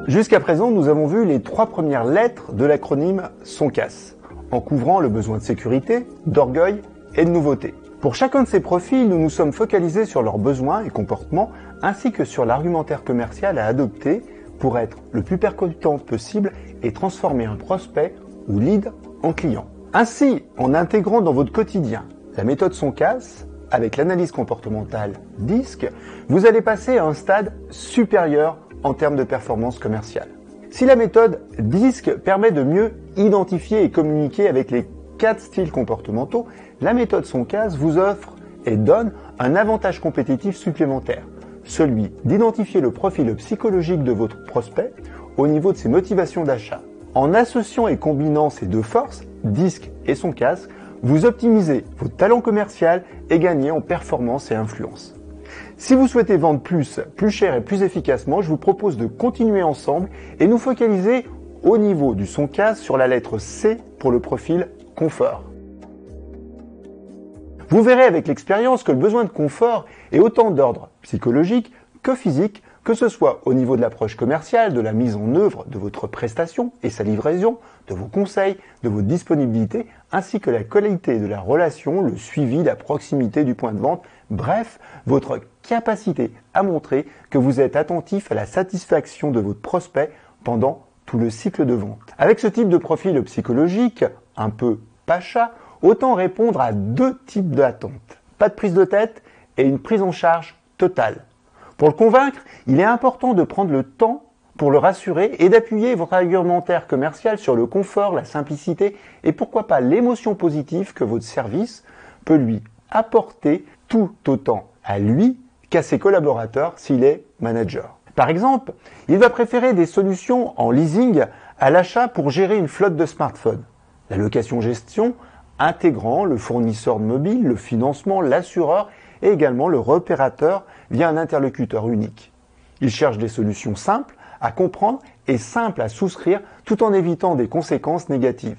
Jusqu'à présent, nous avons vu les 3 premières lettres de l'acronyme SONCAS, en couvrant le besoin de sécurité, d'orgueil et de nouveauté. Pour chacun de ces profils, nous nous sommes focalisés sur leurs besoins et comportements, ainsi que sur l'argumentaire commercial à adopter pour être le plus percutant possible et transformer un prospect ou lead en client. Ainsi, en intégrant dans votre quotidien la méthode SONCAS, avec l'analyse comportementale DISC, vous allez passer à un stade supérieur en termes de performance commerciale. Si la méthode DISC permet de mieux identifier et communiquer avec les 4 styles comportementaux, la méthode SONCAS vous offre et donne un avantage compétitif supplémentaire, celui d'identifier le profil psychologique de votre prospect au niveau de ses motivations d'achat. En associant et combinant ces 2 forces, DISC et SONCAS, vous optimisez votre talent commercial et gagnez en performance et influence. Si vous souhaitez vendre plus cher et plus efficacement, je vous propose de continuer ensemble et nous focaliser au niveau du SONCAS sur la lettre C pour le profil confort. Vous verrez avec l'expérience que le besoin de confort est autant d'ordre psychologique que physique, que ce soit au niveau de l'approche commerciale, de la mise en œuvre de votre prestation et sa livraison, de vos conseils, de votre disponibilité, ainsi que la qualité de la relation, le suivi, la proximité du point de vente, bref, votre capacité à montrer que vous êtes attentif à la satisfaction de votre prospect pendant tout le cycle de vente. Avec ce type de profil psychologique, un peu pacha, autant répondre à 2 types d'attentes. Pas de prise de tête et une prise en charge totale. Pour le convaincre, il est important de prendre le temps pour le rassurer et d'appuyer votre argumentaire commercial sur le confort, la simplicité et pourquoi pas l'émotion positive que votre service peut lui apporter tout autant à lui qu'à ses collaborateurs s'il est manager. Par exemple, il va préférer des solutions en leasing à l'achat pour gérer une flotte de smartphones. La location-gestion intégrant le fournisseur de mobile, le financement, l'assureur et également le repérateur via un interlocuteur unique. Il cherche des solutions simples à comprendre et simples à souscrire tout en évitant des conséquences négatives.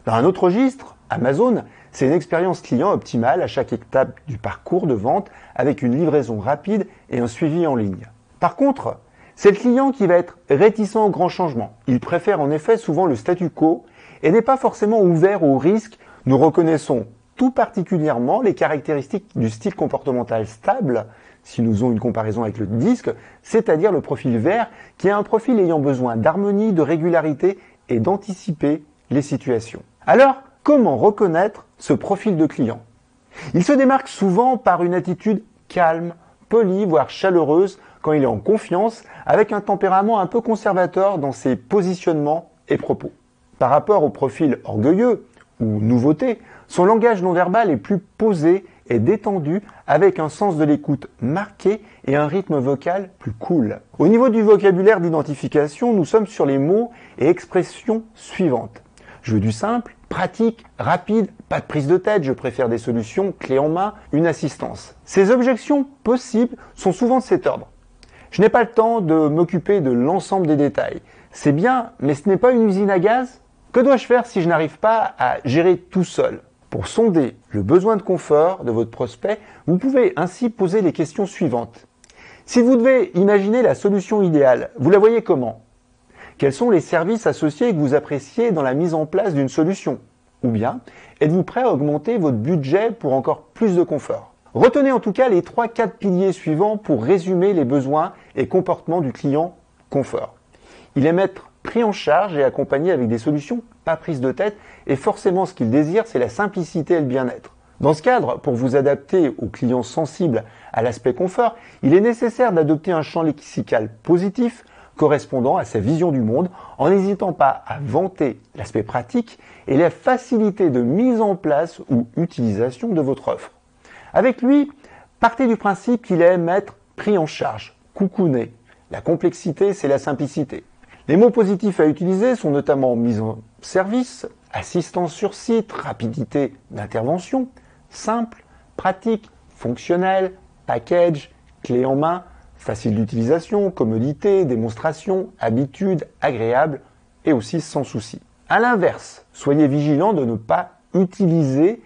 Dans un autre registre, Amazon, c'est une expérience client optimale à chaque étape du parcours de vente avec une livraison rapide et un suivi en ligne. Par contre, c'est le client qui va être réticent aux grands changements. Il préfère en effet souvent le statu quo et n'est pas forcément ouvert aux risques. Nous reconnaissons tout particulièrement les caractéristiques du style comportemental stable, si nous faisons une comparaison avec le DISC, c'est-à-dire le profil vert, qui est un profil ayant besoin d'harmonie, de régularité et d'anticiper les situations. Alors, comment reconnaître ce profil de client? Il se démarque souvent par une attitude calme, polie, voire chaleureuse quand il est en confiance, avec un tempérament un peu conservateur dans ses positionnements et propos. Par rapport au profil orgueilleux ou nouveauté, son langage non verbal est plus posé et détendu avec un sens de l'écoute marqué et un rythme vocal plus cool. Au niveau du vocabulaire d'identification, nous sommes sur les mots et expressions suivantes. Je veux du simple, pratique, rapide, pas de prise de tête, je préfère des solutions clés en main, une assistance. Ces objections possibles sont souvent de cet ordre. Je n'ai pas le temps de m'occuper de l'ensemble des détails. C'est bien, mais ce n'est pas une usine à gaz. Que dois-je faire si je n'arrive pas à gérer tout seul? Pour sonder le besoin de confort de votre prospect, vous pouvez ainsi poser les questions suivantes. Si vous devez imaginer la solution idéale, vous la voyez comment? Quels sont les services associés que vous appréciez dans la mise en place d'une solution? Ou bien, êtes-vous prêt à augmenter votre budget pour encore plus de confort? Retenez en tout cas les 3-4 piliers suivants pour résumer les besoins et comportements du client confort. Il aime être pris en charge et accompagné avec des solutions pas prises de tête et forcément ce qu'il désire, c'est la simplicité et le bien-être. Dans ce cadre, pour vous adapter aux clients sensibles à l'aspect confort, il est nécessaire d'adopter un champ lexical positif correspondant à sa vision du monde en n'hésitant pas à vanter l'aspect pratique et la facilité de mise en place ou utilisation de votre offre. Avec lui, partez du principe qu'il aime être pris en charge, coucouné. La complexité, c'est la simplicité. Les mots positifs à utiliser sont notamment mise en service, assistance sur site, rapidité d'intervention, simple, pratique, fonctionnel, package, clé en main, facile d'utilisation, commodité, démonstration, habitude, agréable et aussi sans souci. À l'inverse, soyez vigilant de ne pas utiliser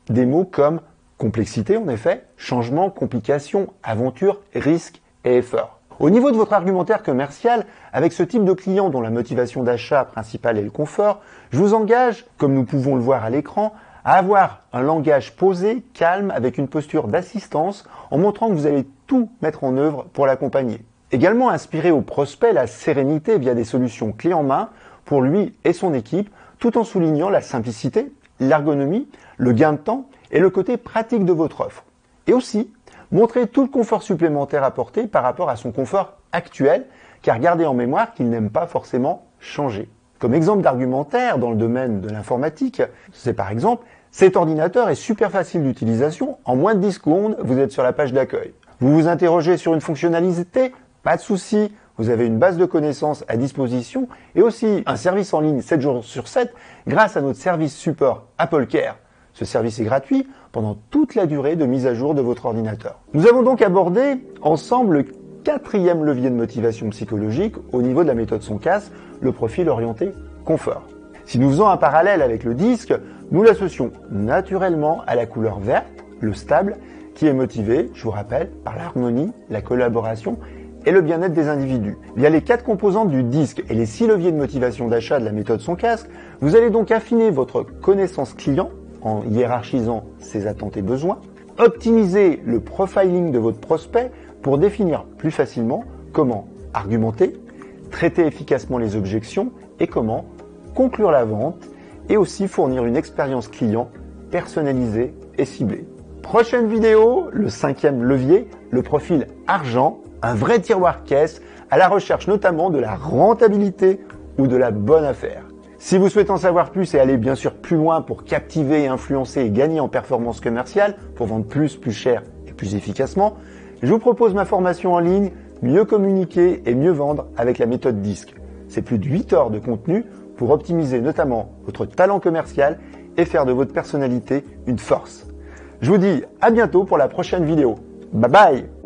des mots comme complexité en effet, changement, complication, aventure, risque et effort. Au niveau de votre argumentaire commercial, avec ce type de client dont la motivation d'achat principale est le confort, je vous engage, comme nous pouvons le voir à l'écran, à avoir un langage posé, calme, avec une posture d'assistance, en montrant que vous allez tout mettre en œuvre pour l'accompagner. Également inspirer au prospect la sérénité via des solutions clés en main pour lui et son équipe, tout en soulignant la simplicité, l'ergonomie, le gain de temps et le côté pratique de votre offre. Et aussi, montrer tout le confort supplémentaire apporté par rapport à son confort actuel, car gardez en mémoire qu'il n'aime pas forcément changer. Comme exemple d'argumentaire dans le domaine de l'informatique, c'est par exemple « Cet ordinateur est super facile d'utilisation, en moins de 10 secondes, vous êtes sur la page d'accueil. Vous vous interrogez sur une fonctionnalité? Pas de souci, vous avez une base de connaissances à disposition et aussi un service en ligne 7 jours sur 7 grâce à notre service support AppleCare. Ce service est gratuit pendant toute la durée de mise à jour de votre ordinateur. Nous avons donc abordé ensemble le 4e levier de motivation psychologique au niveau de la méthode Soncas, le profil orienté confort. Si nous faisons un parallèle avec le disque, nous l'associons naturellement à la couleur verte, le stable, qui est motivé, je vous rappelle, par l'harmonie, la collaboration et le bien-être des individus. Via les 4 composantes du disque et les 6 leviers de motivation d'achat de la méthode Soncas, vous allez donc affiner votre connaissance client en hiérarchisant ses attentes et besoins, optimiser le profiling de votre prospect pour définir plus facilement comment argumenter, traiter efficacement les objections et comment conclure la vente et aussi fournir une expérience client personnalisée et ciblée. Prochaine vidéo, le 5e levier, le profil argent, un vrai tiroir caisse à la recherche notamment de la rentabilité ou de la bonne affaire. Si vous souhaitez en savoir plus et aller bien sûr plus loin pour captiver, influencer et gagner en performance commerciale, pour vendre plus cher et plus efficacement, je vous propose ma formation en ligne « Mieux communiquer et mieux vendre avec la méthode DISC ». C'est plus de 8 heures de contenu pour optimiser notamment votre talent commercial et faire de votre personnalité une force. Je vous dis à bientôt pour la prochaine vidéo. Bye bye!